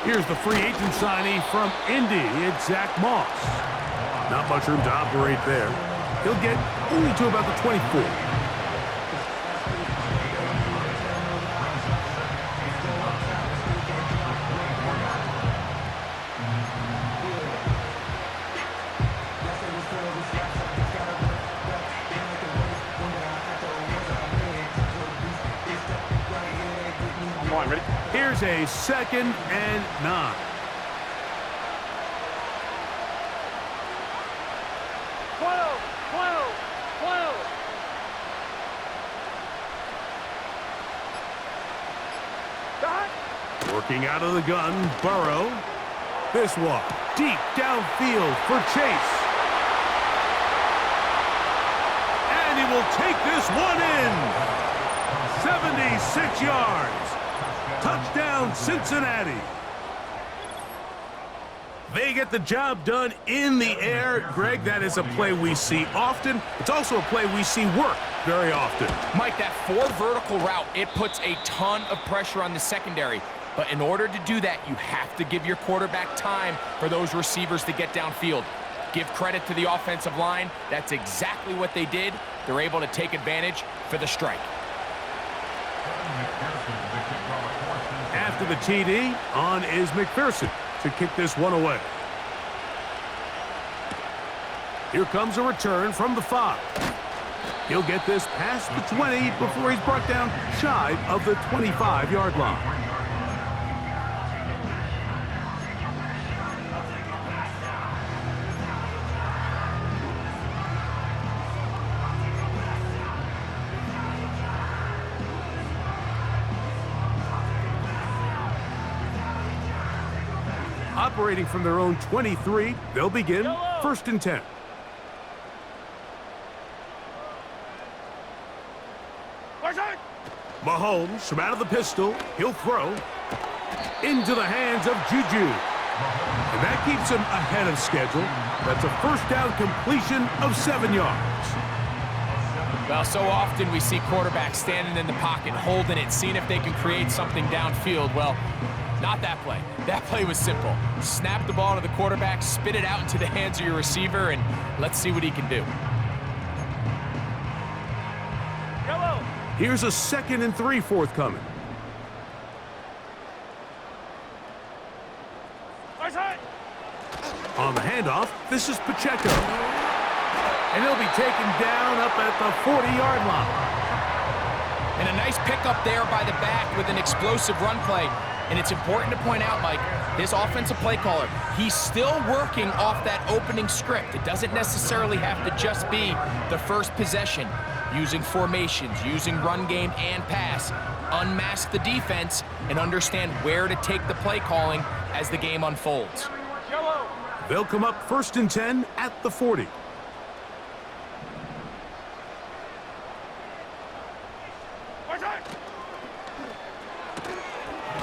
Here's the free agent signee from Indy. It's Zach Moss. Not much room to operate there. He'll get only to about the 24. Ready? Here's a 2nd and 9. Working out of the gun, Burrow. This one, deep downfield for Chase. And he will take this one in. 76 yards. Touchdown, Cincinnati. They get the job done in the air. Greg, that is a play we see often. It's also a play we see work very often. Mike, that 4 vertical route, it puts a ton of pressure on the secondary. But in order to do that, you have to give your quarterback time for those receivers to get downfield. Give credit to the offensive line. That's exactly what they did. They're able to take advantage for the strike. After the TD, on is McPherson to kick this one away. Here comes a return from the 5. He'll get this past the 20 before he's brought down shy of the 25-yard line. Operating from their own 23, they'll begin 1st and 10. Mahomes from out of the pistol. He'll throw into the hands of Juju. And that keeps him ahead of schedule. That's a 1st down completion of 7 yards. Well, so often we see quarterbacks standing in the pocket, holding it, seeing if they can create something downfield. Well, not that play. That play was simple. Snap the ball to the quarterback, spit it out into the hands of your receiver, and let's see what he can do. Here's a 2nd and 3 forthcoming. On the handoff, this is Pacheco. And he'll be taken down up at the 40-yard line. And a nice pickup there by the back with an explosive run play. And it's important to point out, Mike, this offensive play caller, he's still working off that opening script. It doesn't necessarily have to just be the first possession. Using formations, using run game and pass. Unmask the defense and understand where to take the play calling as the game unfolds. They'll come up 1st and 10 at the 40.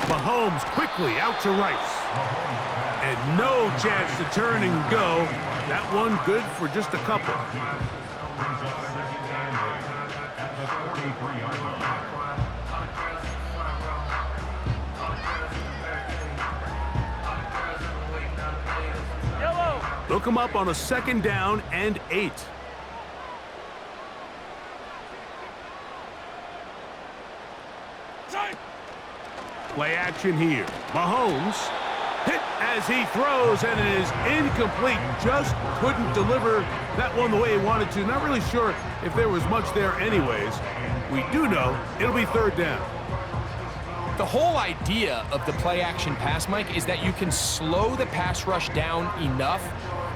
Mahomes quickly out to Rice. And no chance to turn and go. That one good for just a couple. They'll come up on a 2nd down and 8. Play action here. Mahomes hit as he throws, and it is incomplete. Just couldn't deliver that one the way he wanted to. Not really sure if there was much there anyways. We do know it'll be 3rd down. The whole idea of the play action pass, Mike, is that you can slow the pass rush down enough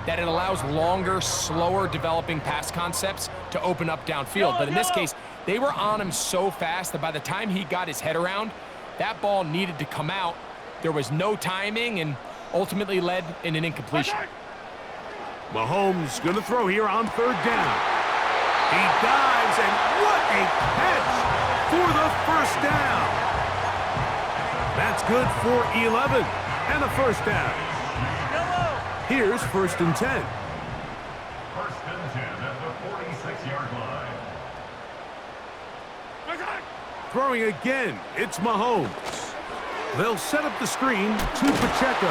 that it allows longer, slower developing pass concepts to open up downfield. But in this case, they were on him so fast that by the time he got his head around, that ball needed to come out. There was no timing and ultimately led in an incompletion. Mahomes going to throw here on 3rd down. He dives, and what a catch for the 1st down. That's good for 11 and a 1st down. Here's 1st and 10. 1st and 10 at the 46-yard line. Throwing again, it's Mahomes. They'll set up the screen to Pacheco.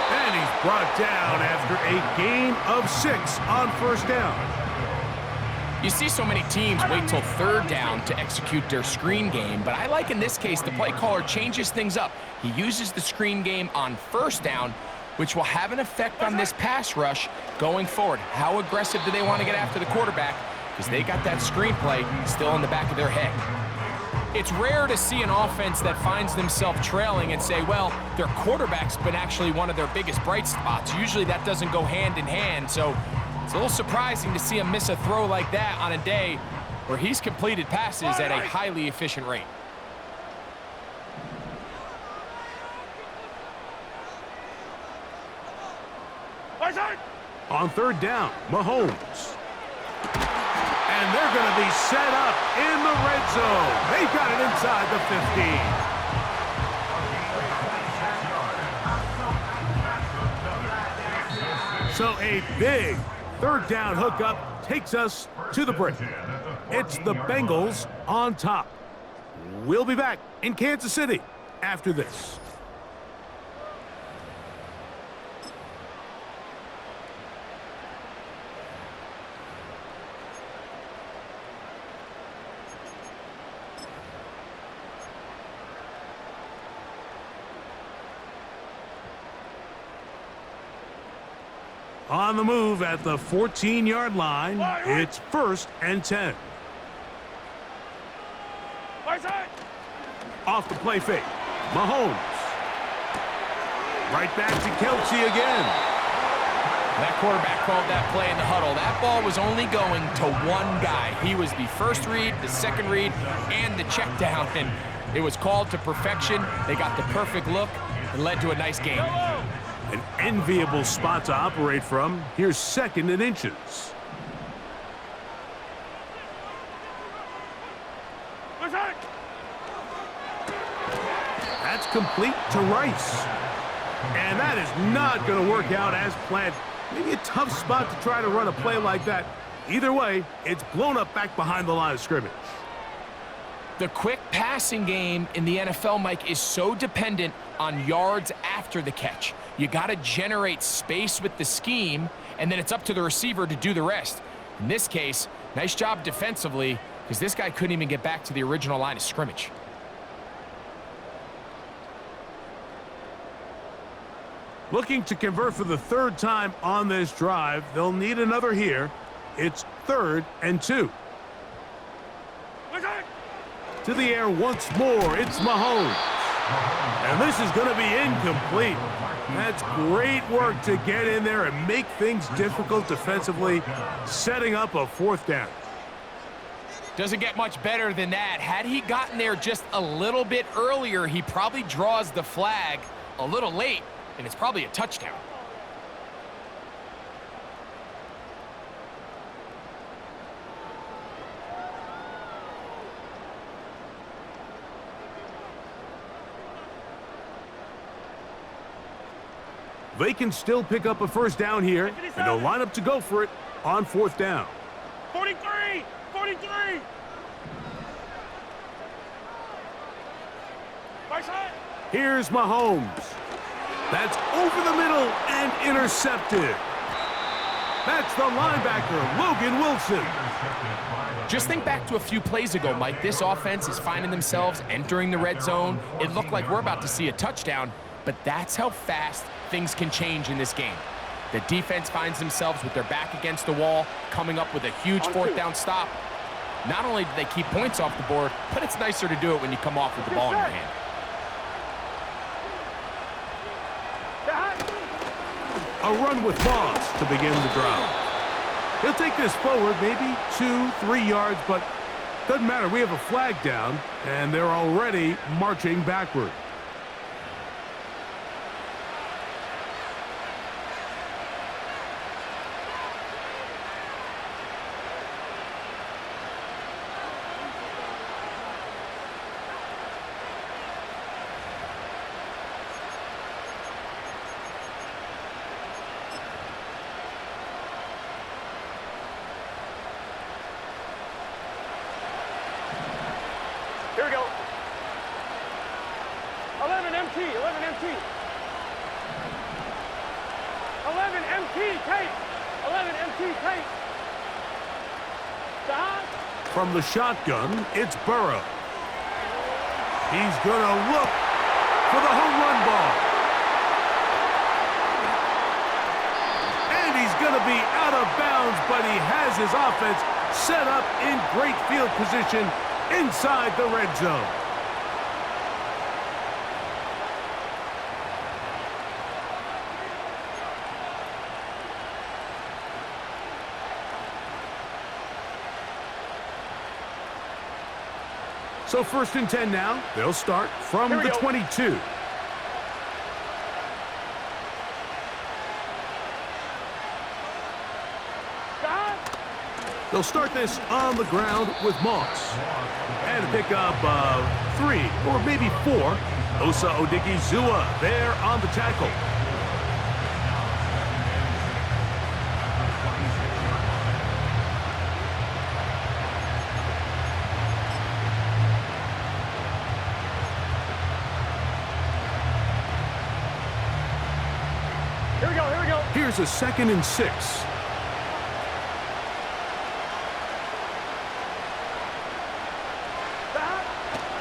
And he's brought down after a gain of 6 on first down. You see so many teams wait till third down to execute their screen game, but I like in this case the play caller changes things up. He uses the screen game on first down, which will have an effect on this pass rush going forward. How aggressive do they want to get after the quarterback? Because they got that screen play still in the back of their head. It's rare to see an offense that finds themselves trailing and say, well, their quarterback's been actually one of their biggest bright spots. Usually that doesn't go hand in hand, so it's a little surprising to see him miss a throw like that on a day where he's completed passes at a highly efficient rate. On third down, Mahomes. And they're going to be set up in the red zone. They've got it inside the 15. So a big third down hookup takes us to the break. It's the Bengals on top. We'll be back in Kansas City after this. On the move at the 14-yard line, it's 1st and 10. Off the play fake, Mahomes. Right back to Kelsey again. That quarterback called that play in the huddle. That ball was only going to one guy. He was the first read, the second read, and the check down, and it was called to perfection. They got the perfect look and led to a nice game. An enviable spot to operate from. Here's 2nd and inches. That's complete to Rice. And that is not going to work out as planned. Maybe a tough spot to try to run a play like that. Either way, it's blown up back behind the line of scrimmage. The quick passing game in the NFL, Mike, is so dependent on yards after the catch. You got to generate space with the scheme, and then it's up to the receiver to do the rest. In this case, nice job defensively, because this guy couldn't even get back to the original line of scrimmage. Looking to convert for the 3rd time on this drive. They'll need another here. It's 3rd and 2. To the air once more, it's Mahomes. And this is going to be incomplete. That's great work to get in there and make things difficult defensively, setting up a 4th down. Doesn't get much better than that. Had he gotten there just a little bit earlier, he probably draws the flag a little late, and it's probably a touchdown. They can still pick up a 1st down here, and they'll line up to go for it on 4th down. 43! 43! Here's Mahomes. That's over the middle and intercepted. That's the linebacker, Logan Wilson. Just think back to a few plays ago, Mike. This offense is finding themselves entering the red zone. It looked like we're about to see a touchdown, but that's how fast things can change in this game. The defense finds themselves with their back against the wall, coming up with a huge 4th down stop. Not only do they keep points off the board, but it's nicer to do it when you come off with the ball in your hand. A run with Moss to begin the drive. He'll take this forward, maybe 2-3 yards, but doesn't matter. We have a flag down, and they're already marching backward. Here we go. MT, 11 MT. 11 MT, tape. 11 MT, tape. Stop. From the shotgun, it's Burrow. He's going to look for the home run ball. And he's going to be out of bounds, but he has his offense set up in great field position inside the red zone. So 1st and 10 now. They'll start from the 22. They'll start this on the ground with Moss. And a pickup of 3 or maybe 4. Osa Odigizua there on the tackle. Here we go, here we go. Here's a 2nd and 6.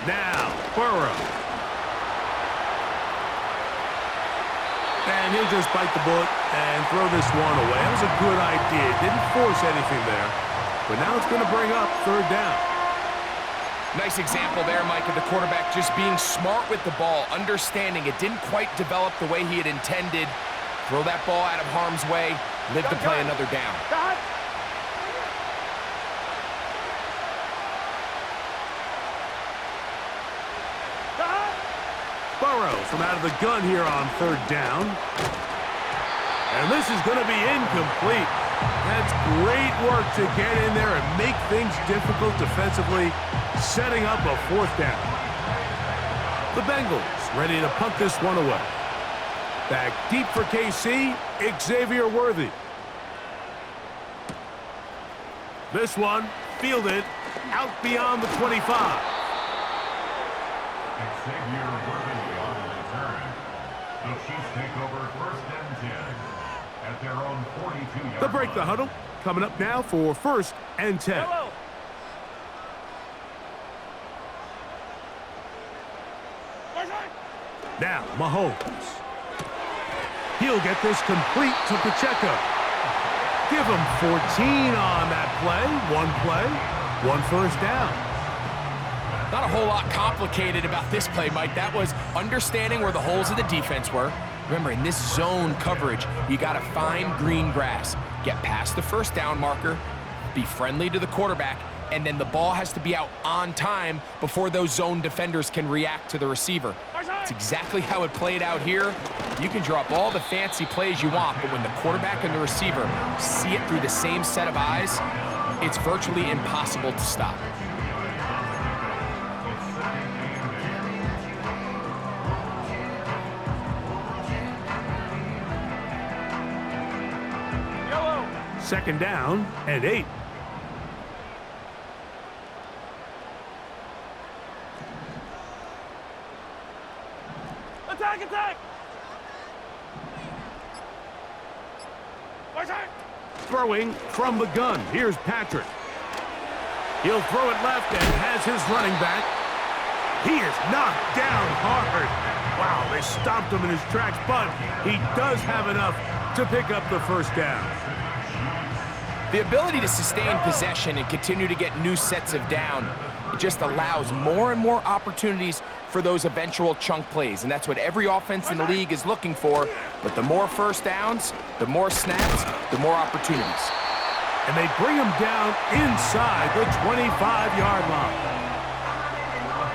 Now, Burrow. And he'll just bite the bullet and throw this one away. That was a good idea. Didn't force anything there. But now it's going to bring up 3rd down. Nice example there, Mike, of the quarterback just being smart with the ball, understanding it didn't quite develop the way he had intended. Throw that ball out of harm's way, live to play another down. Burrow from out of the gun here on 3rd down. And this is going to be incomplete. That's great work to get in there and make things difficult defensively, setting up a 4th down. The Bengals ready to punt this one away. Back deep for KC, Xavier Worthy. This one fielded out beyond the 25. Xavier Worthy on the return. The Chiefs take over 1st and 10 at their own 42-yard They'll break the huddle. Coming up now for 1st and 10. Hello. Now, Mahomes. He'll get this complete to Pacheco. Give him 14 on that play. 1 first down. Not a whole lot complicated about this play, Mike. That was understanding where the holes of the defense were. Remember, in this zone coverage, you got to find green grass. Get past the 1st down marker, be friendly to the quarterback, and then the ball has to be out on time before those zone defenders can react to the receiver. It's exactly how it played out here. You can draw up all the fancy plays you want, but when the quarterback and the receiver see it through the same set of eyes, it's virtually impossible to stop. Yellow. 2nd down and 8. Attack, attack! Throwing from the gun. Here's Patrick. He'll throw it left and has his running back. He is knocked down hard. Wow, they stopped him in his tracks, but he does have enough to pick up the 1st down. The ability to sustain possession and continue to get new sets of down, it just allows more and more opportunities for those eventual chunk plays, and that's what every offense in the league is looking for. But the more 1st downs, the more snaps, the more opportunities. And they bring him down inside the 25-yard line.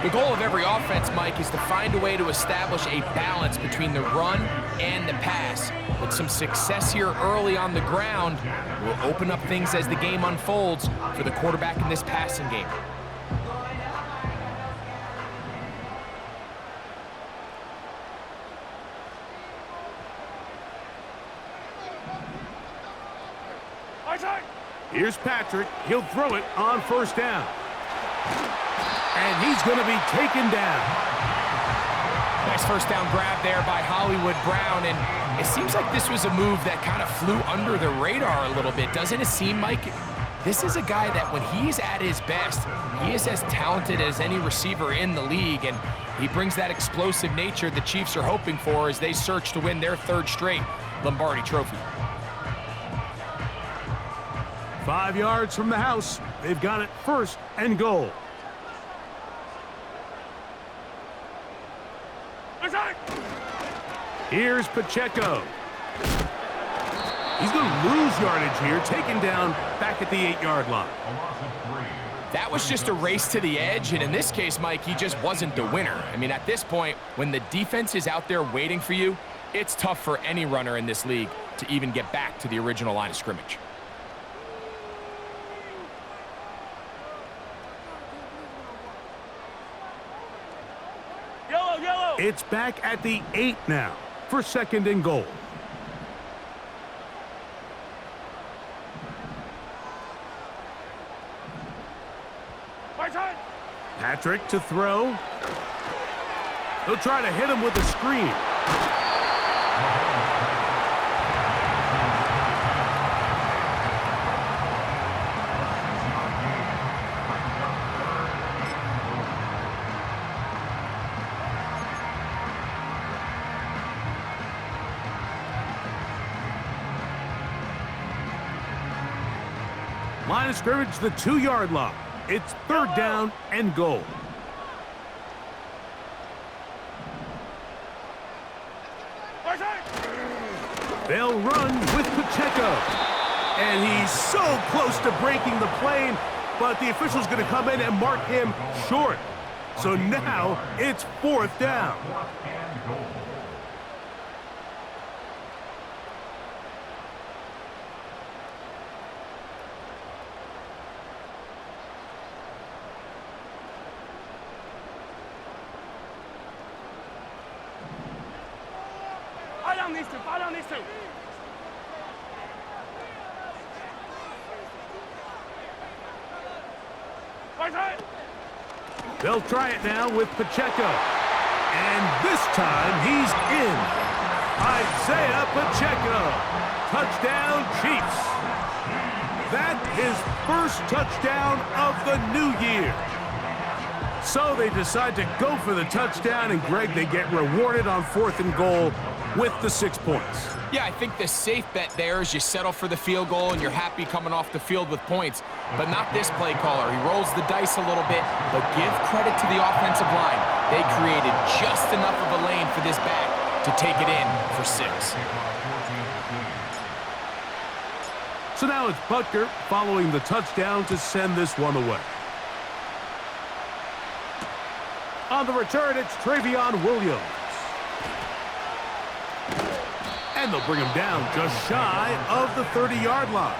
The goal of every offense, Mike, is to find a way to establish a balance between the run and the pass. But some success here early on the ground will open up things as the game unfolds for the quarterback in this passing game. Here's Patrick. He'll throw it on 1st down. And he's going to be taken down. Nice first down grab there by Hollywood Brown, and it seems like this was a move that kind of flew under the radar a little bit. Doesn't it seem, Mike? This is a guy that when he's at his best, he is as talented as any receiver in the league, and he brings that explosive nature the Chiefs are hoping for as they search to win their third straight Lombardi Trophy. 5 yards from the house. They've got it 1st and goal. Here's Pacheco. He's going to lose yardage here, taken down back at the 8-yard line. That was just a race to the edge, and in this case, Mike, he just wasn't the winner. I mean, at this point, when the defense is out there waiting for you, it's tough for any runner in this league to even get back to the original line of scrimmage. Yellow. It's back at the 8 now for 2nd and goal. Patrick to throw. He'll try to hit him with a screen. Line of scrimmage, the 2-yard line. It's 3rd down and goal. They'll run with Pacheco. And he's so close to breaking the plane, but the official's going to come in and mark him short. So now it's 4th down. Fall down these two. They'll try it now with Pacheco. And this time he's in. Isaiah Pacheco. Touchdown, Chiefs. That's his first touchdown of the new year. So they decide to go for the touchdown, and Greg, they get rewarded on 4th and goal with the 6 points. Yeah, I think the safe bet there is you settle for the field goal and you're happy coming off the field with points, but not this play caller. He rolls the dice a little bit, but give credit to the offensive line. They created just enough of a lane for this back to take it in for 6. So now it's Butker following the touchdown to send this one away. On the return, it's Travion Williams. And they'll bring him down just shy of the 30-yard line.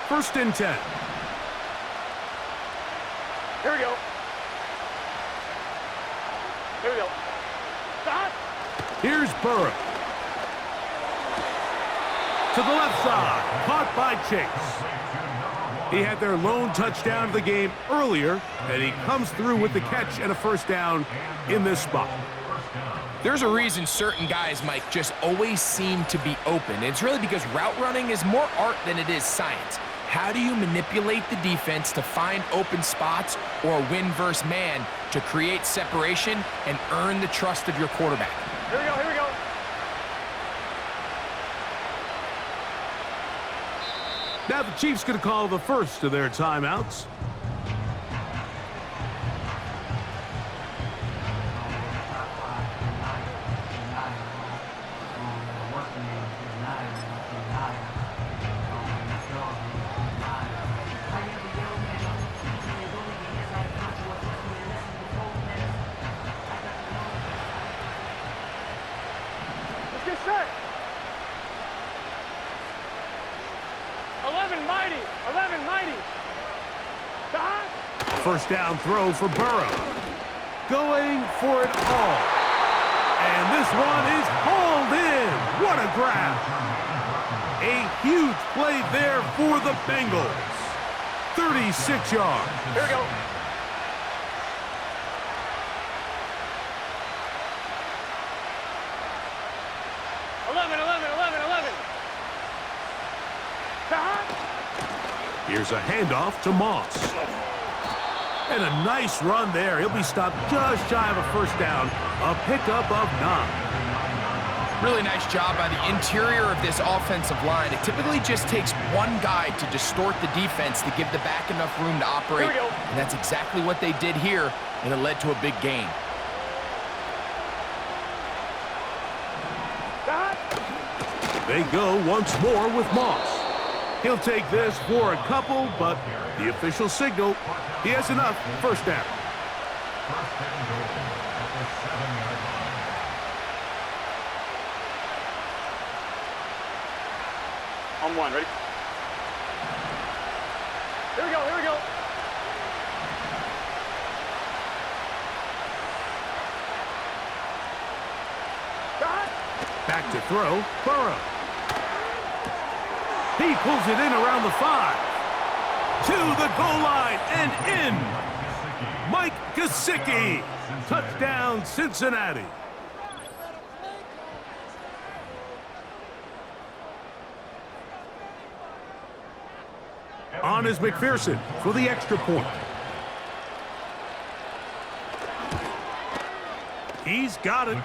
First and 10. Here we go. Here we go. Stop. Here's Burrow. To the left side. Caught by Chase. He had their lone touchdown of the game earlier, and he comes through with the catch and a first down in this spot. There's a reason certain guys, Mike, just always seem to be open. It's really because route running is more art than it is science. How do you manipulate the defense to find open spots or win versus man to create separation and earn the trust of your quarterback? Here we go, here we go. Now the Chiefs going to call the first of their timeouts. 11 mighty. 11 mighty. Stop. First down throw for Burrow. Going for it all. And this one is hauled in. What a grab. A huge play there for the Bengals. 36 yards. Here we go. Here's a handoff to Moss. And a nice run there. He'll be stopped just shy of a first down. A pickup of 9. Really nice job by the interior of this offensive line. It typically just takes one guy to distort the defense to give the back enough room to operate. Here we go. And that's exactly what they did here, and it led to a big gain. They go once more with Moss. He'll take this for a couple, but the official signal, he has enough. First down. First and goal at the 7-yard line. On one, ready? Here we go, here we go. Back to throw, Burrow. He pulls it in around the 5. To the goal line and in. Mike Gesicki. Touchdown, Cincinnati. On is McPherson for the extra point. He's got it.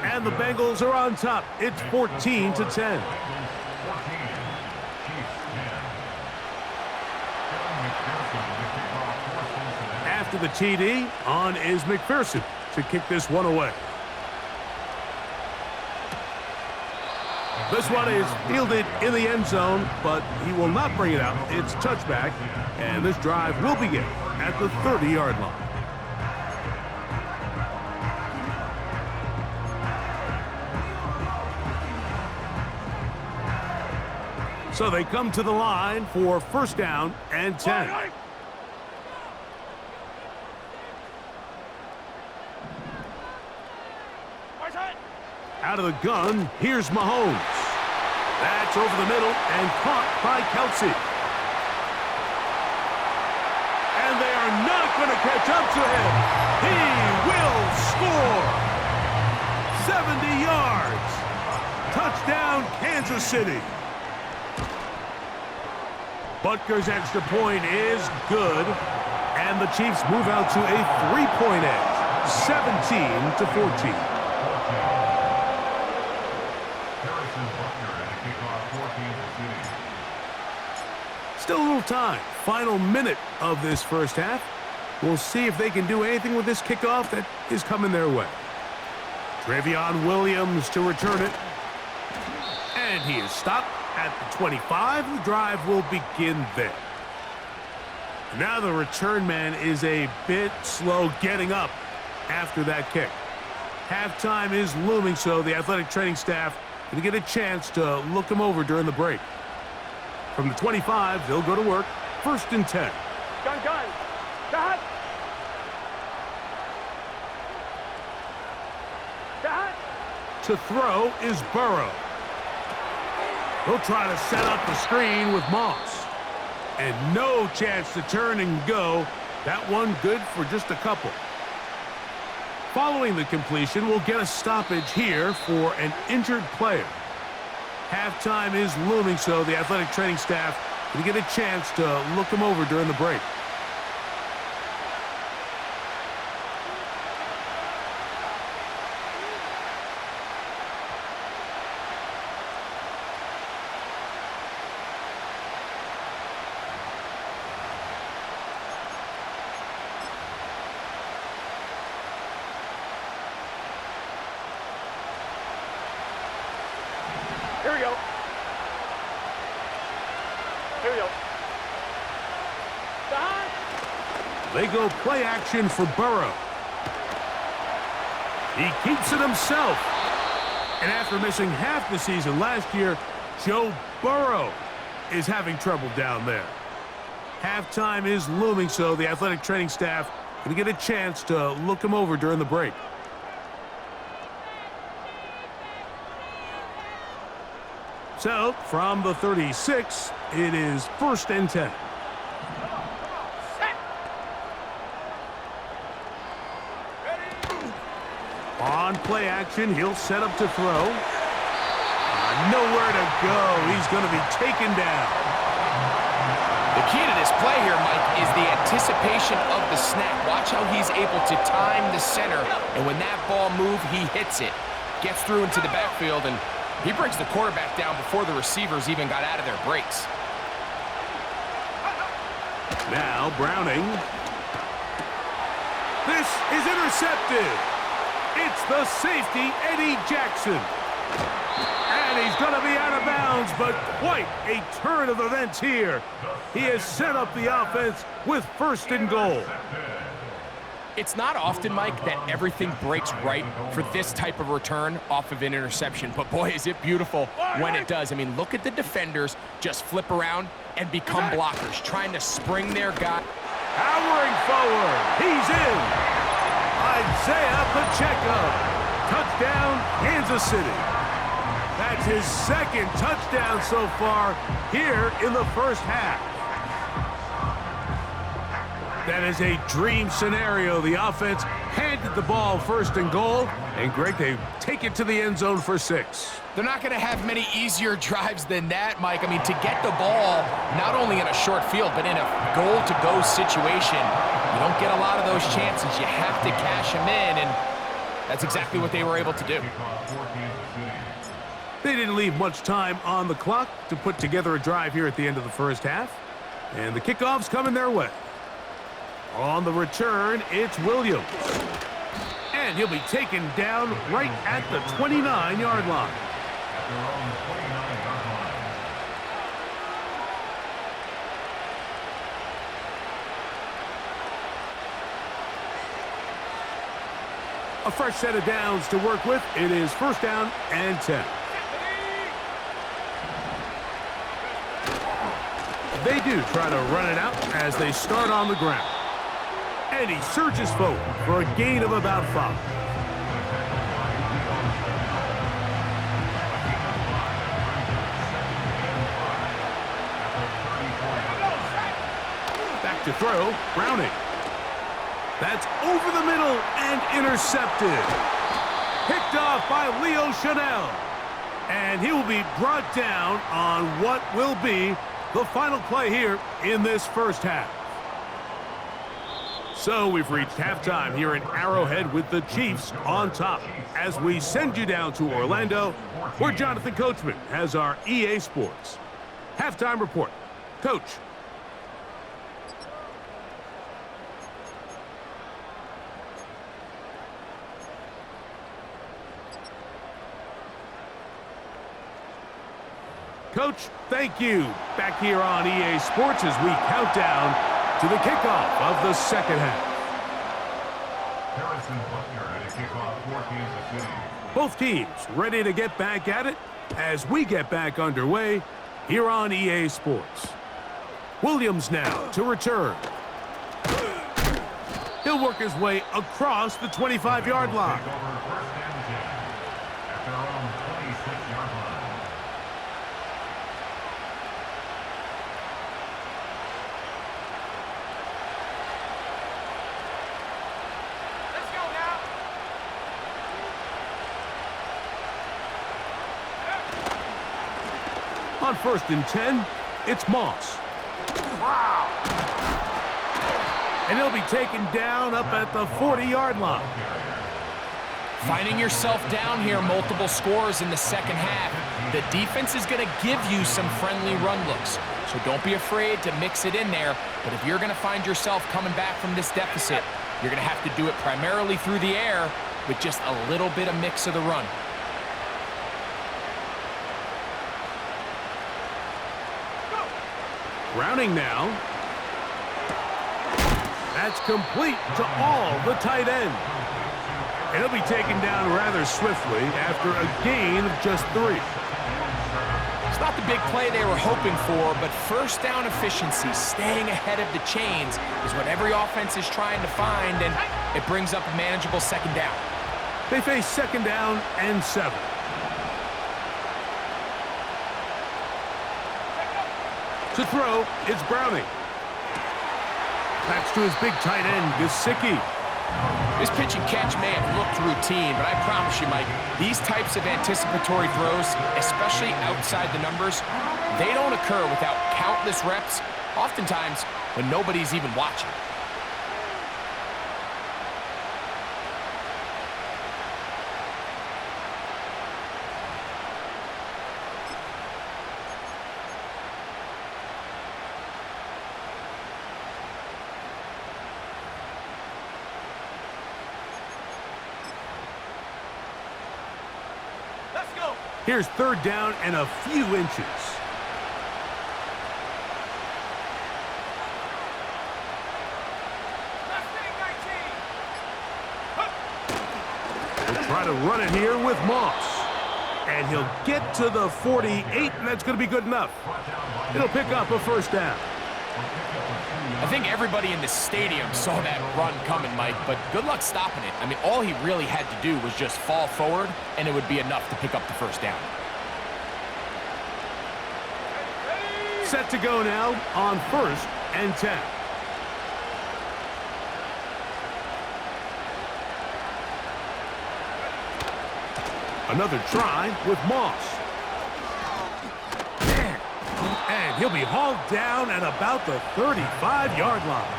And the Bengals are on top. It's 14-10. After the TD, on is McPherson to kick this one away. This one is fielded in the end zone, but he will not bring it out. It's touchback, and this drive will begin at the 30-yard line. So they come to the line for first down and 10. Out of the gun, here's Mahomes. That's over the middle and caught by Kelsey. And they are not going to catch up to him. He will score. 70 yards. Touchdown, Kansas City. Butker's extra point is good, and the Chiefs move out to a 3-point edge, 17-14. Still a little time. Final minute of this first half. We'll see if they can do anything with this kickoff that is coming their way. Trevion Williams to return it. And he is stopped at the 25. The drive will begin there. Now the return man is a bit slow getting up after that kick. Halftime is looming, so the athletic training staff going to get a chance to look him over during the break. From the 25, they'll go to work. First and 10. Gun. Got. To throw is Burrow. He'll try to set up the screen with Moss. And no chance to turn and go. That one good for just a couple. Following the completion, we'll get a stoppage here for an injured player. Halftime is looming, so the athletic training staff will get a chance to look him over during the break. Here we go. They go play action for Burrow. He keeps it himself. And after missing half the season last year, Joe Burrow is having trouble down there. Halftime is looming, so the athletic training staff going to get a chance to look him over during the break. So, from the 36, it is 1st and 10. On play action, he'll set up to throw. Nowhere to go. He's going to be taken down. The key to this play here, Mike, is the anticipation of the snap. Watch how he's able to time the center, and when that ball moves, he hits it. Gets through into the backfield, and he brings the quarterback down before the receivers even got out of their breaks. Now Browning. This is intercepted. It's the safety, Eddie Jackson. And he's going to be out of bounds, but quite a turn of events here. He has set up the offense with 1st and goal. It's not often, Mike, that everything breaks right for this type of return off of an interception. But, boy, is it beautiful when it does. I mean, look at the defenders just flip around and become blockers, trying to spring their guy. Powering forward. He's in. Isaiah Pacheco. Touchdown, Kansas City. That's his 2nd touchdown so far here in the 1st half. That is a dream scenario. The offense handed the ball 1st and goal, and Greg, they take it to the end zone for 6. They're not going to have many easier drives than that, Mike. I mean, to get the ball not only in a short field, but in a goal-to-go situation, you don't get a lot of those chances. You have to cash them in, and that's exactly what they were able to do. They didn't leave much time on the clock to put together a drive here at the end of the 1st half, and the kickoff's coming their way. On the return, it's Williams. And he'll be taken down right at the 29-yard line. A fresh set of downs to work with. It is 1st down and 10. They do try to run it out as they start on the ground. And he surges forward for a gain of about 5. Back to throw, Browning. That's over the middle and intercepted. Picked off by Leo Chanel. And he will be brought down on what will be the final play here in this 1st half. So we've reached halftime here in Arrowhead with the Chiefs on top. As we send you down to Orlando, where Jonathan Coachman has our EA Sports halftime report. Coach. Coach, thank you. Back here on EA Sports as we count down to the kickoff of the 2nd half. Both teams ready to get back at it as we get back underway here on EA Sports. Williams now to return. He'll work his way across the 25-yard line. On 1st and 10, it's Moss. Wow! And he'll be taken down up at the 40-yard line. Finding yourself down here, multiple scores in the 2nd half. The defense is going to give you some friendly run looks, so don't be afraid to mix it in there. But if you're going to find yourself coming back from this deficit, you're going to have to do it primarily through the air with just a little bit of mix of the run. Browning now. That's complete to all the tight end. And he'll be taken down rather swiftly after a gain of just 3. not the big play they were hoping for, but first down efficiency, staying ahead of the chains, is what every offense is trying to find, and it brings up a manageable second down. They face second down and 7. To throw, it's Browning. Backs to his big tight end, Gesicki. This pitch and catch may have looked routine, but I promise you, Mike, these types of anticipatory throws, especially outside the numbers, they don't occur without countless reps, oftentimes when nobody's even watching. Here's third down and a few inches. We'll try to run it here with Moss. And he'll get to the 48, and that's going to be good enough. It'll pick up a first down. I think everybody in the stadium saw that run coming, Mike, but good luck stopping it. I mean, all he really had to do was just fall forward, and it would be enough to pick up the first down. Set to go now on 1st and 10. Another try with Moss. And he'll be hauled down at about the 35-yard line.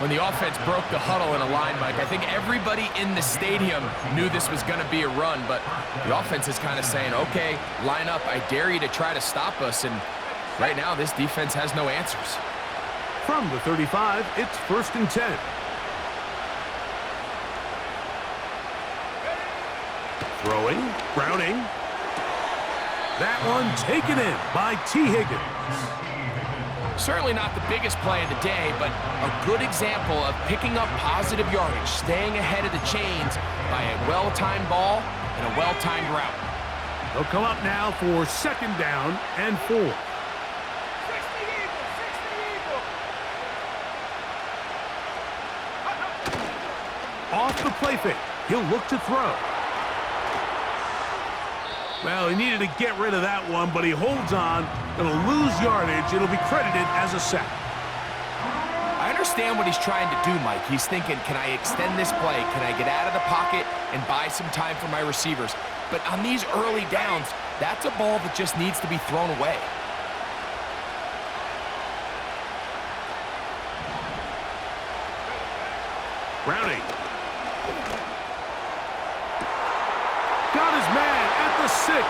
When the offense broke the huddle in a line, Mike, I think everybody in the stadium knew this was going to be a run, but the offense is kind of saying, okay, line up, I dare you to try to stop us, and right now this defense has no answers. From the 35, it's 1st and 10. Throwing, Browning. That one taken in by T. Higgins. Certainly not the biggest play of the day, but a good example of picking up positive yardage, staying ahead of the chains by a well-timed ball and a well-timed route. They'll come up now for second down and 4. Off the play fake, he'll look to throw. Well, he needed to get rid of that one, but he holds on. It'll lose yardage. It'll be credited as a sack. I understand what he's trying to do, Mike. He's thinking, can I extend this play? Can I get out of the pocket and buy some time for my receivers? But on these early downs, that's a ball that just needs to be thrown away. Browning. Got his man at the 6.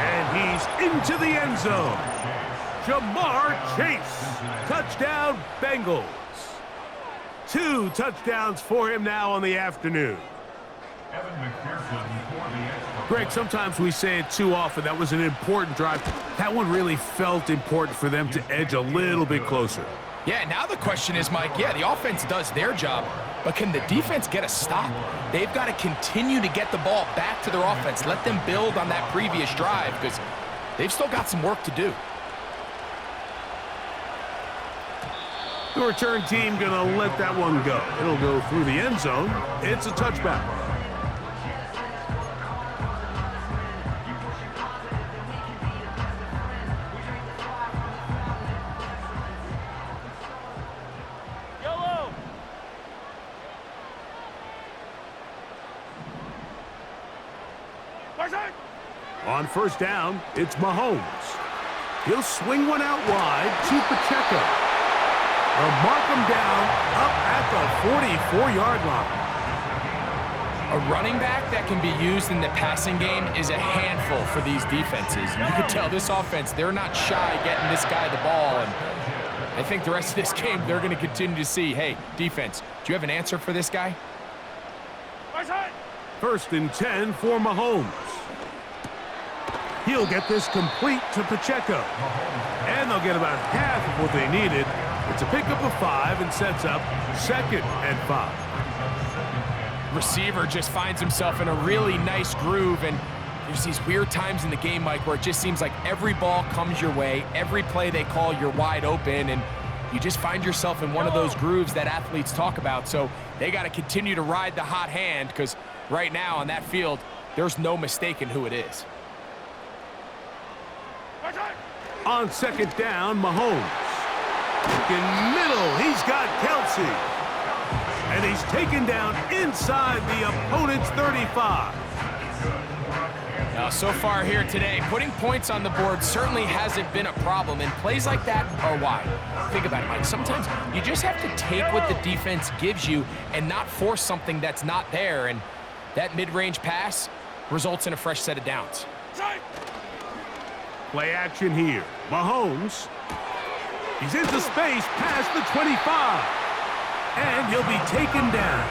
And he's into the end zone. Jamar Chase. Touchdown, Bengals. 2 touchdowns for him now on the afternoon. Greg, sometimes we say it too often. That was an important drive. That one really felt important for them to edge a little bit closer. Yeah, now the question is, Mike, yeah, the offense does their job, but can the defense get a stop? They've got to continue to get the ball back to their offense. Let them build on that previous drive because they've still got some work to do. The return team going to let that one go. It'll go through the end zone. It's a touchback. On first down, it's Mahomes. He'll swing one out wide to Pacheco. They'll mark him down up at the 44-yard line. A running back that can be used in the passing game is a handful for these defenses. And you can tell this offense, they're not shy getting this guy the ball. And I think the rest of this game, they're going to continue to see, hey, defense, do you have an answer for this guy? 1st and 10 for Mahomes. He'll get this complete to Pacheco. And they'll get about half of what they needed. It's a pickup of 5 and sets up 2nd and 5. Receiver just finds himself in a really nice groove, and There's these weird times in the game, Mike, where it just seems like every ball comes your way, every play they call, you're wide open, and you just find yourself in one of those grooves that athletes talk about. So they got to continue to ride the hot hand, because right now on that field, there's no mistaking who it is. On second down, Mahomes. In middle, he's got Kelsey. And he's taken down inside the opponent's 35. Now, so far here today, putting points on the board certainly hasn't been a problem, and plays like that are why. Think about it, Mike. Sometimes you just have to take what the defense gives you and not force something that's not there, and that mid-range pass results in a fresh set of downs. Play action here. Mahomes. He's into space past the 25. And he'll be taken down.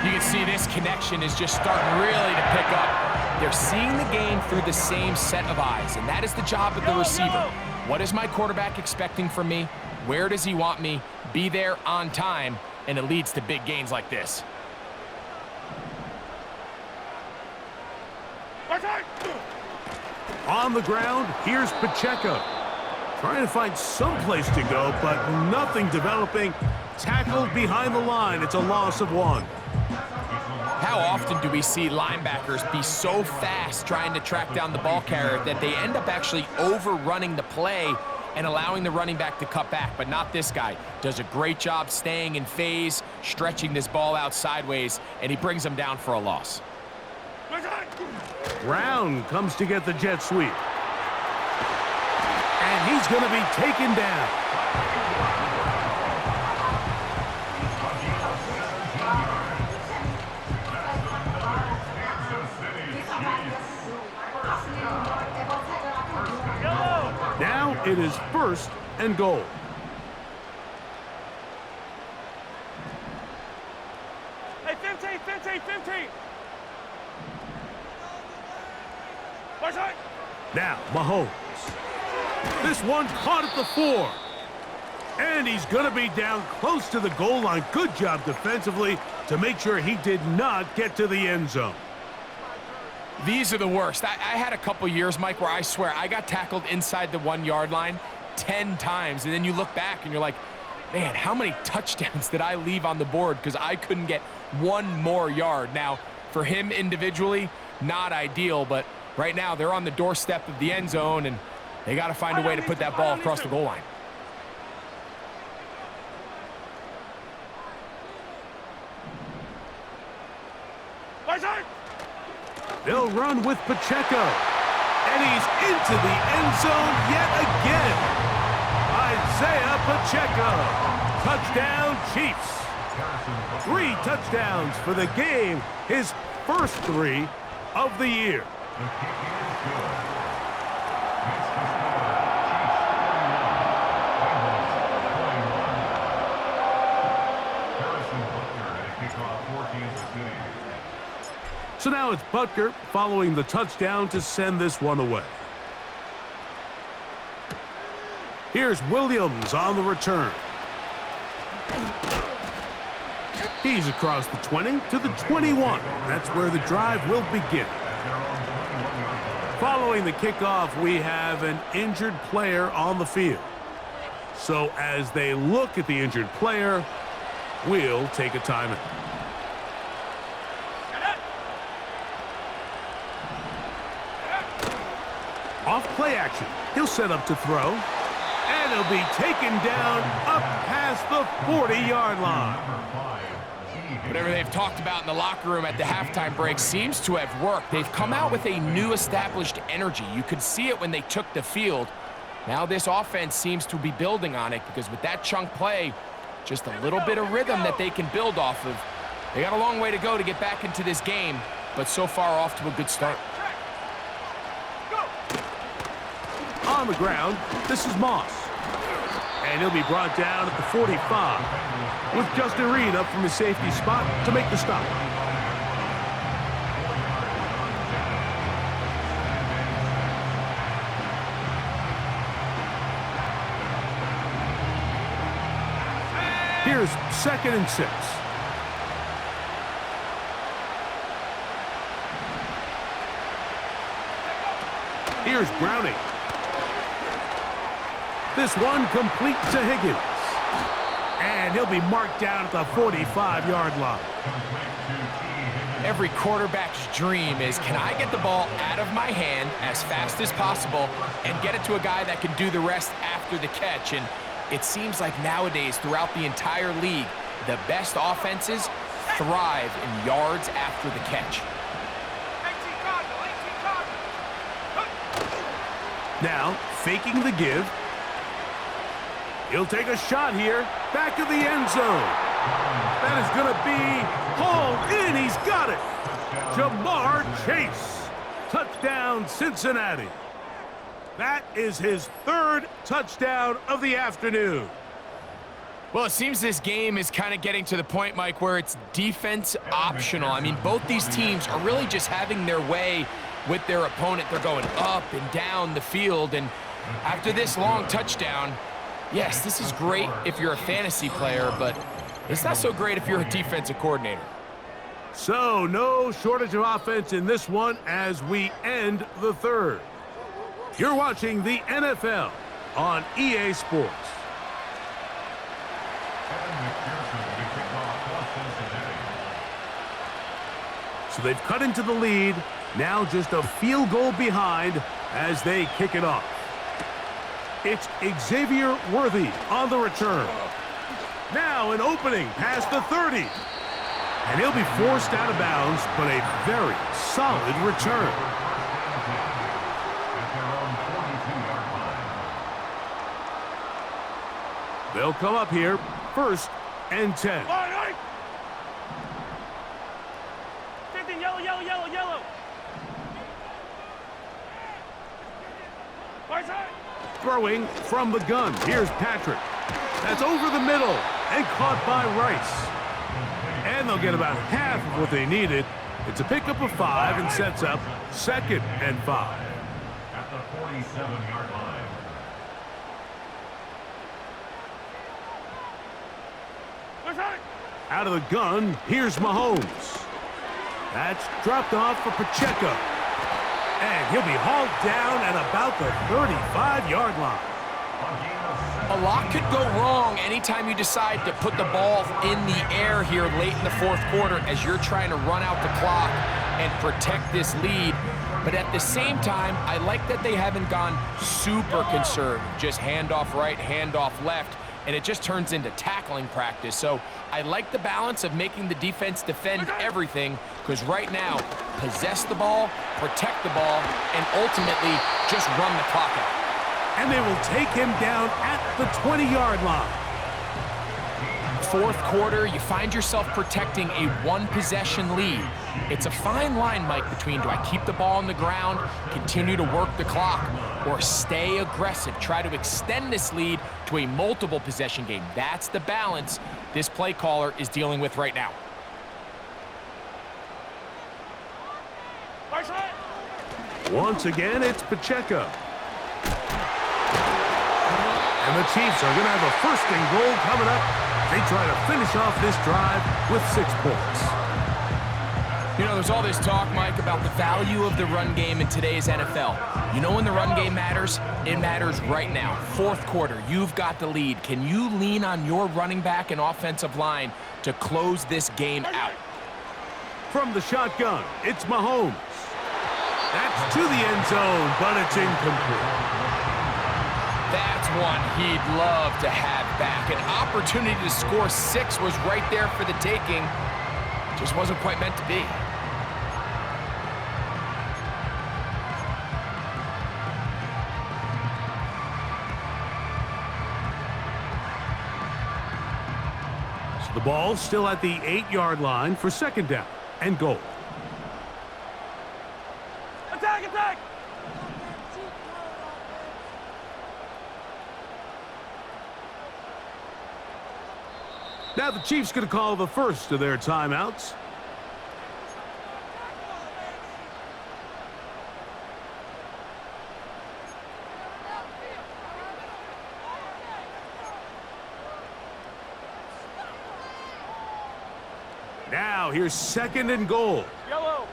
You can see this connection is just starting really to pick up. They're seeing the game through the same set of eyes, and that is the job of the receiver. What is my quarterback expecting from me? Where does he want me? Be there on time, and it leads to big gains like this. On the ground, here's Pacheco. Trying to find some place to go, but nothing developing. Tackled behind the line. It's a loss of 1. How often do we see linebackers be so fast trying to track down the ball carrier that they end up actually overrunning the play and allowing the running back to cut back? But not this guy. Does a great job staying in phase, stretching this ball out sideways, and he brings them down for a loss. Brown comes to get the jet sweep. And he's going to be taken down. Now it is 1st and goal. Hey, 15, 15, 15. Now Mahomes. This one caught at the 4. And he's going to be down close to the goal line. Good job defensively to make sure he did not get to the end zone. These are the worst. I had a couple years, Mike, where I swear I got tackled inside the 1-yard line 10 times. And then you look back and you're like, man, how many touchdowns did I leave on the board because I couldn't get one more yard? Now, for him individually, not ideal, but right now they're on the doorstep of the end zone, and they got to find a way to put that ball across the goal line. They'll run with Pacheco. And he's into the end zone yet again. Isaiah Pacheco. Touchdown, Chiefs. 3 touchdowns for the game. His first 3 of the year. So now it's Butker following the touchdown to send this one away. Here's Williams on the return. He's across the 20 to the 21. That's where the drive will begin. Following the kickoff, we have an injured player on the field. So as they look at the injured player, we'll take a timeout. Off play action. He'll set up to throw. And he'll be taken down up past the 40-yard line. Whatever they've talked about in the locker room at the halftime break seems to have worked. They've come out with a new established energy. You could see it when they took the field. Now this offense seems to be building on it, because with that chunk play, just a little bit of rhythm that they can build off of. They got a long way to go to get back into this game, but so far off to a good start. On the ground, this is Moss. And he'll be brought down at the 45 with Justin Reed up from his safety spot to make the stop. Here's 2nd and 6. Here's Browning. This one complete to Higgins. And he'll be marked down at the 45-yard line. Every quarterback's dream is, can I get the ball out of my hand as fast as possible and get it to a guy that can do the rest after the catch? And it seems like nowadays, throughout the entire league, the best offenses thrive in yards after the catch. Now, faking the give. He'll take a shot here. Back of the end zone. That is going to be hauled in. He's got it. Jamar Chase. Touchdown, Cincinnati. That is his third touchdown of the afternoon. Well, it seems this game is kind of getting to the point, Mike, where it's defense optional. I mean, both these teams are really just having their way with their opponent. They're going up and down the field, and after this long touchdown, yes, this is great if you're a fantasy player, but it's not so great if you're a defensive coordinator. So, no shortage of offense in this one as we end the third. You're watching the NFL on EA Sports. So they've cut into the lead, now just a field goal behind as they kick it off. It's Xavier Worthy on the return. Now an opening past the 30. And he'll be forced out of bounds, but a very solid return. They'll come up here, 1st and 10. 15, yellow, yellow, yellow, yellow. Right side. Throwing from the gun. Here's Patrick. That's over the middle and caught by Rice. And they'll get about half of what they needed. It's a pickup of 5 and sets up 2nd and 5. At the 47-yard line. Out of the gun, here's Mahomes. That's dropped off for Pacheco. And he'll be hauled down at about the 35-yard line. A lot could go wrong anytime you decide to put the ball in the air here late in the 4th quarter as you're trying to run out the clock and protect this lead. But at the same time, I like that they haven't gone super conservative, just handoff right, handoff left, and it just turns into tackling practice. So I like the balance of making the defense defend everything, because right now, possess the ball, protect the ball, and ultimately just run the clock out. And they will take him down at the 20-yard line. 4th quarter, you find yourself protecting a one-possession lead. It's a fine line, Mike, between do I keep the ball on the ground, continue to work the clock, or stay aggressive, try to extend this lead to a multiple possession game. That's the balance this play caller is dealing with right now. Once again, it's Pacheco. And the Chiefs are going to have a 1st and goal coming up. They try to finish off this drive with 6 points. You know, there's all this talk, Mike, about the value of the run game in today's NFL. You know when the run game matters? It matters right now. 4th quarter, you've got the lead. Can you lean on your running back and offensive line to close this game out? From the shotgun, it's Mahomes. That's to the end zone, but it's incomplete. That's one he'd love to have back. An opportunity to score 6 was right there for the taking. Just wasn't quite meant to be. So the ball's still at the 8-yard line for 2nd down and goal. Attack, attack! Now the Chiefs going to call the first of their timeouts. Now here's 2nd and goal. Yellow.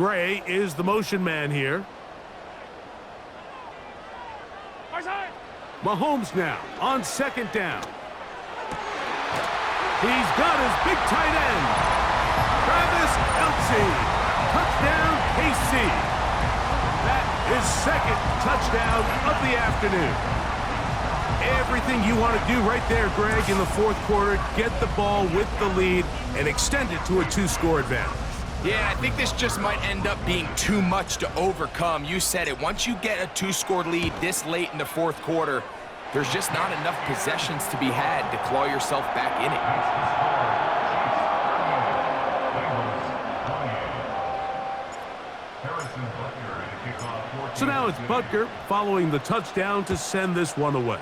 Gray is the motion man here. Mahomes now on second down. He's got his big tight end. Travis Kelce. Touchdown, KC. That is second touchdown of the afternoon. Everything you want to do right there, Greg, in the fourth quarter. Get the ball with the lead and extend it to a 2-score advantage. Yeah, I think this just might end up being too much to overcome. You said it. Once you get a 2-score lead this late in the fourth quarter, there's just not enough possessions to be had to claw yourself back in it. So now it's Butker following the touchdown to send this one away.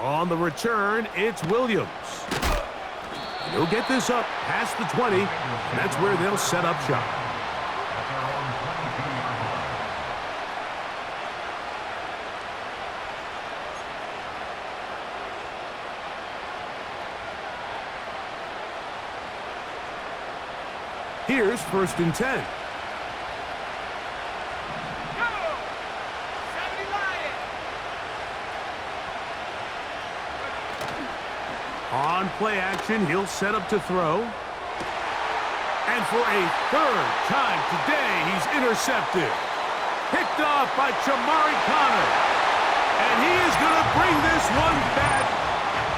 On the return, it's Williams. He'll get this up past the 20, and that's where they'll set up shop. Here's 1st and 10. On play action, he'll set up to throw. And for a 3rd time today, he's intercepted. Picked off by Chamari Connor. And he is going to bring this one back.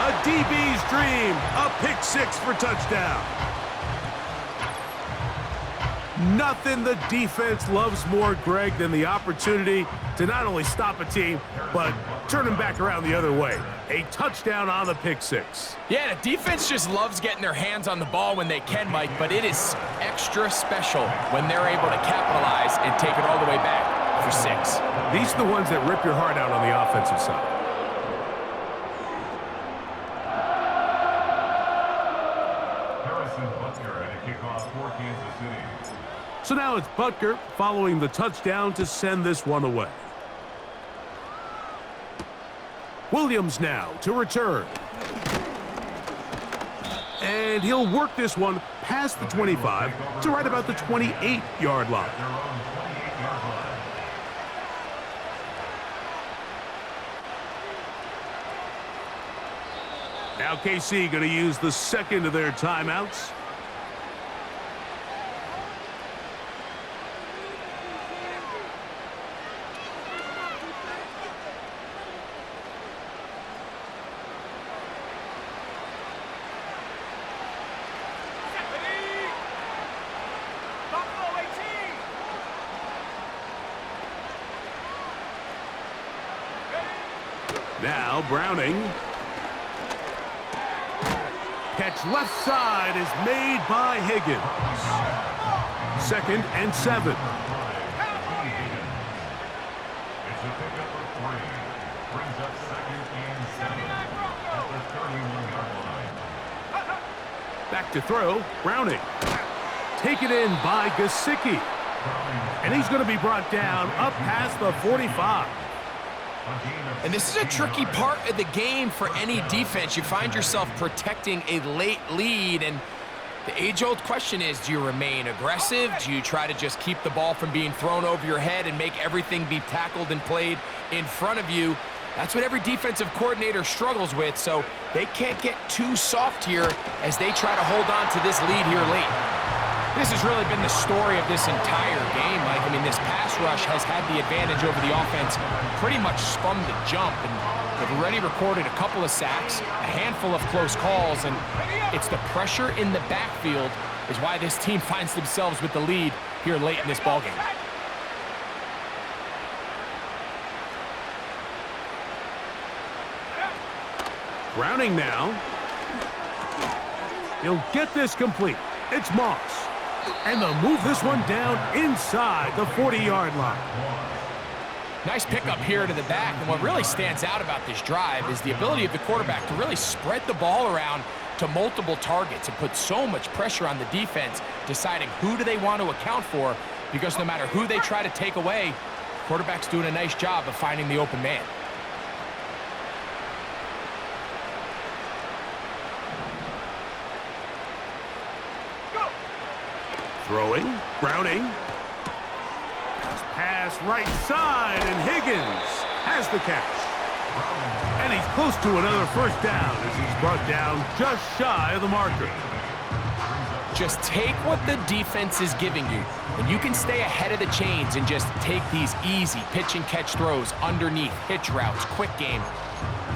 A DB's dream. A pick 6 for touchdown. Nothing the defense loves more, Greg, than the opportunity to not only stop a team, but turn them back around the other way. A touchdown on the pick 6. Yeah, the defense just loves getting their hands on the ball when they can, Mike, but it is extra special when they're able to capitalize and take it all the way back for 6. These are the ones that rip your heart out on the offensive side. So now it's Butker following the touchdown to send this one away. Williams now to return. And he'll work this one past the 25 to right about the 28-yard line. Now KC going to use the second of their timeouts. Now Browning. Catch left side is made by Higgins. 2nd and 7. It's a pickup of 3. Brings up 2nd and 7 at the 31-yard line. Back to throw. Browning. Taken in by Gesicki. And he's going to be brought down up past the 45. And this is a tricky part of the game for any defense. You find yourself protecting a late lead, and the age-old question is, do you remain aggressive? Do you try to just keep the ball from being thrown over your head and make everything be tackled and played in front of you? That's what every defensive coordinator struggles with, so they can't get too soft here as they try to hold on to this lead here late. This has really been the story of this entire game, Mike. I mean, this pass rush has had the advantage over the offense pretty much from the jump, and they've already recorded a couple of sacks, a handful of close calls, and it's the pressure in the backfield is why this team finds themselves with the lead here late in this ballgame. Browning now. He'll get this complete. It's Moss. And they'll move this one down inside the 40-yard line. Nice pickup here to the back, and what really stands out about this drive is the ability of the quarterback to really spread the ball around to multiple targets and put so much pressure on the defense, deciding who do they want to account for, because no matter who they try to take away, the quarterback's doing a nice job of finding the open man. Throwing, Browning. Pass right side, and Higgins has the catch. And he's close to another first down as he's brought down just shy of the marker. Just take what the defense is giving you, and you can stay ahead of the chains and just take these easy pitch and catch throws underneath, hitch routes, quick game.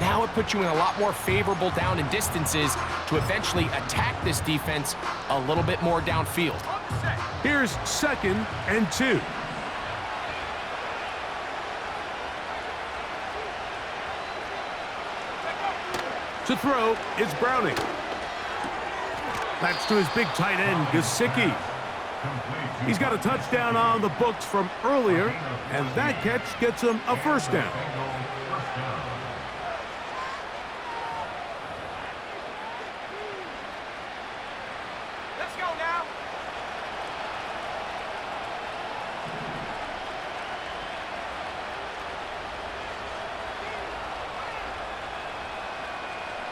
Now it puts you in a lot more favorable down and distances to eventually attack this defense a little bit more downfield. Here's 2nd and 2. To throw, it's Browning. That's to his big tight end, Gesicki. He's got a touchdown on the books from earlier, and that catch gets him a first down. Let's go now.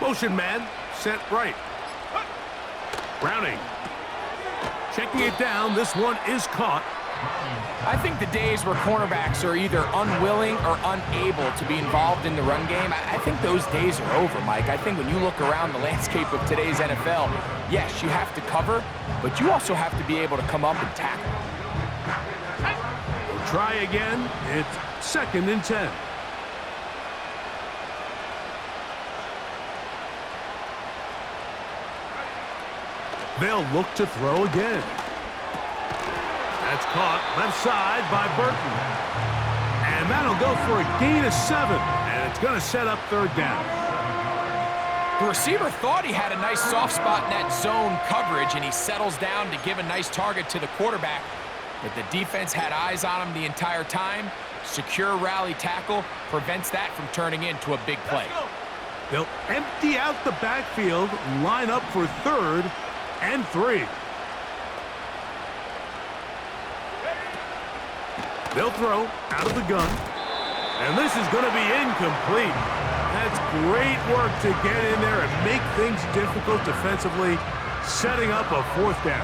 Motion man, set right. Browning. Checking it down, this one is caught. I think the days where cornerbacks are either unwilling or unable to be involved in the run game, I think those days are over, Mike. I think when you look around the landscape of today's NFL, yes, you have to cover, but you also have to be able to come up and tackle. We'll try again. It's 2nd and 10. They'll look to throw again. That's caught left side by Burton. And that'll go for a gain of 7. And it's going to set up 3rd down. The receiver thought he had a nice soft spot in that zone coverage, and he settles down to give a nice target to the quarterback. But the defense had eyes on him the entire time. Secure rally tackle prevents that from turning into a big play. They'll empty out the backfield, line up for 3rd and 3. They'll throw out of the gun. And this is going to be incomplete. That's great work to get in there and make things difficult defensively, setting up a 4th down.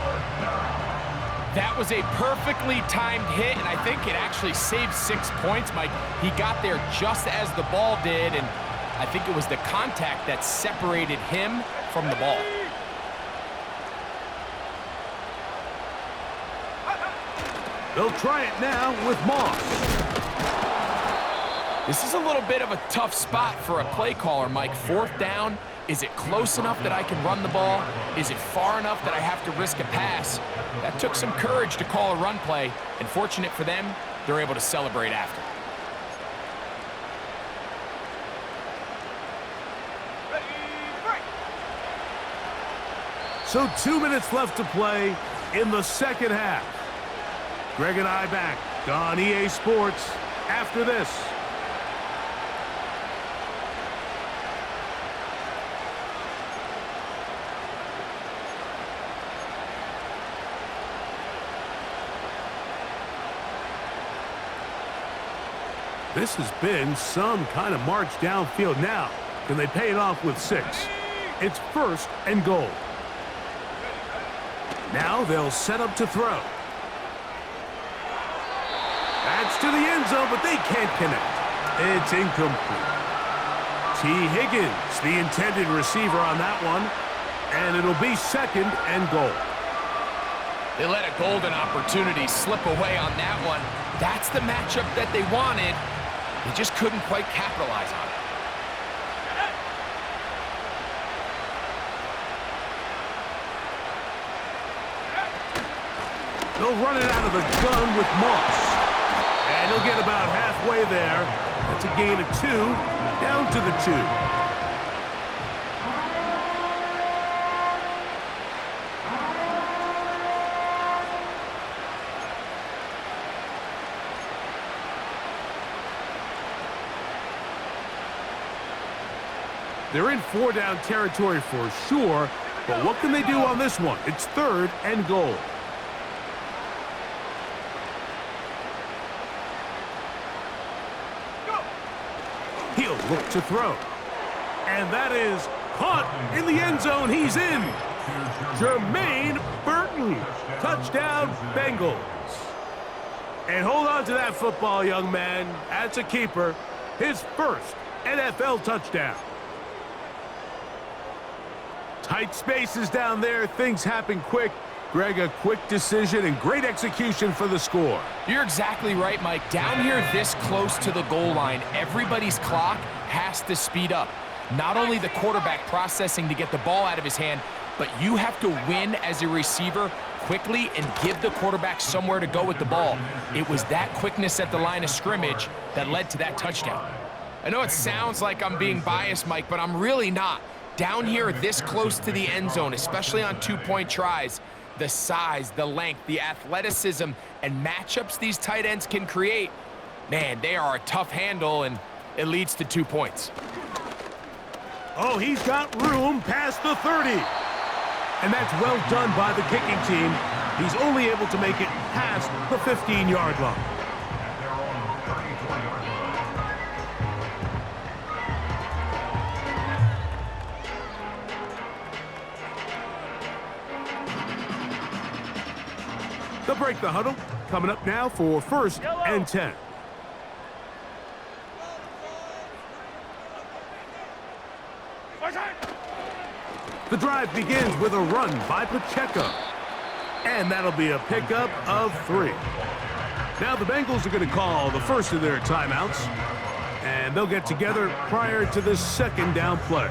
That was a perfectly timed hit, and I think it actually saved 6 points, Mike. He got there just as the ball did, and I think it was the contact that separated him from the ball. They'll try it now with Moss. This is a little bit of a tough spot for a play caller, Mike. 4th down. Is it close enough that I can run the ball? Is it far enough that I have to risk a pass? That took some courage to call a run play, and fortunate for them, they're able to celebrate after. So 2 minutes left to play in the 2nd half. Greg and I back on EA Sports after this. This has been some kind of march downfield. Now, can they pay it off with 6? It's 1st and goal. Now they'll set up to throw. That's to the end zone, but they can't connect. It's incomplete. T. Higgins, the intended receiver on that one, and it'll be 2nd and goal. They let a golden opportunity slip away on that one. That's the matchup that they wanted. They just couldn't quite capitalize on it. They'll run it out of the gun with Moss. And he'll get about halfway there. That's a gain of 2, down to the 2. They're in 4-down territory for sure, but what can they do on this one? It's 3rd and goal. He'll look to throw. And that is caught in the end zone. He's in. Jermaine Burton. Touchdown, Bengals. And hold on to that football, young man. That's a keeper. His first NFL touchdown. Tight spaces down there. Things happen quick. Greg, a quick decision and great execution for the score. You're exactly right, Mike. Down here this close to the goal line, everybody's clock has to speed up. Not only the quarterback processing to get the ball out of his hand, but you have to win as a receiver quickly and give the quarterback somewhere to go with the ball. It was that quickness at the line of scrimmage that led to that touchdown. I know it sounds like I'm being biased, Mike, but I'm really not. Down here this close to the end zone, especially on two-point tries, the size, the length, the athleticism, and matchups these tight ends can create, man, they are a tough handle, and it leads to 2 points. Oh, he's got room past the 30. And that's well done by the kicking team. He's only able to make it past the 15-yard line. At their own 34-yard line. They'll break the huddle. Coming up now for 1st and 10. The drive begins with a run by Pacheco. And that'll be a pickup of 3. Now the Bengals are going to call the first of their timeouts. And they'll get together prior to the 2nd down play.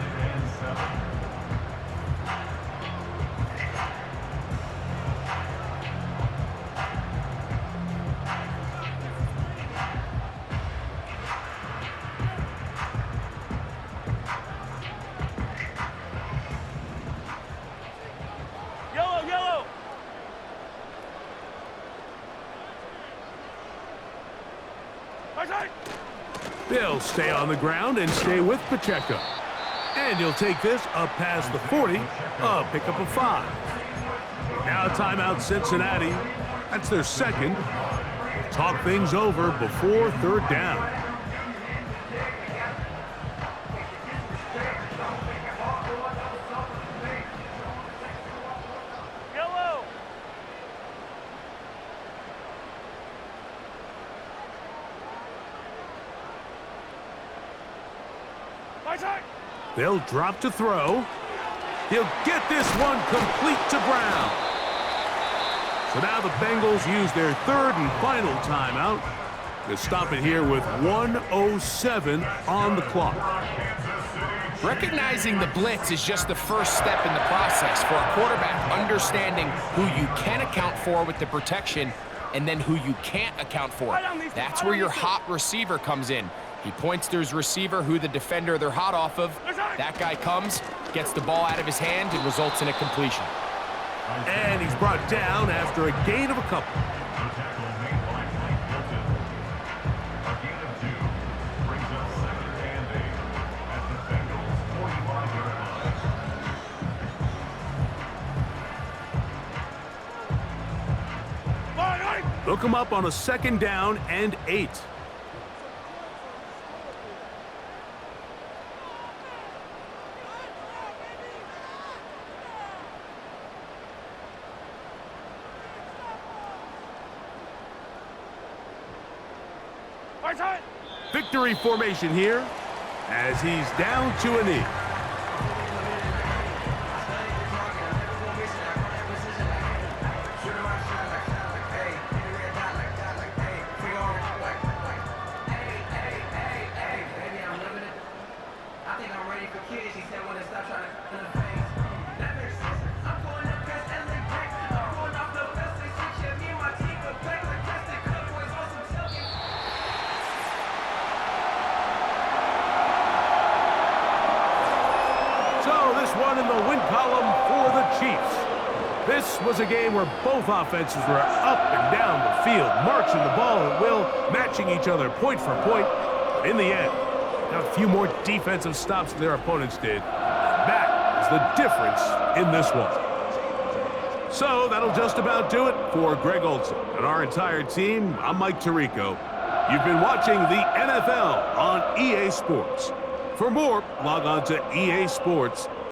They'll stay on the ground and stay with Pacheco. And he'll take this up past the 40, a pickup of 5. Now a timeout, Cincinnati. That's their 2nd. Talk things over before 3rd down. They'll drop to throw. He'll get this one complete to Brown. So now the Bengals use their 3rd and final timeout to stop it here with 1:07 on the clock. Recognizing the blitz is just the first step in the process for a quarterback understanding who you can account for with the protection and then who you can't account for. That's where your hot receiver comes in. He points to his receiver, who the defender they're hot off of. That guy comes, gets the ball out of his hand, and results in a completion. And he's brought down after a gain of a couple. The tackle made by Mike Hilton. A gain of 2 brings up 2nd and 8 at the Bengals' 45-yard line. Look him up on a 2nd down and 8. Victory formation here as he's down to a knee. One in the win column for the Chiefs. This was a game where both offenses were up and down the field, marching the ball at will, matching each other point for point. But in the end, got a few more defensive stops than their opponents did. That is the difference in this one. So that'll just about do it for Greg Olson and our entire team. I'm Mike Tirico. You've been watching the NFL on EA Sports. For more, log on to easports.com.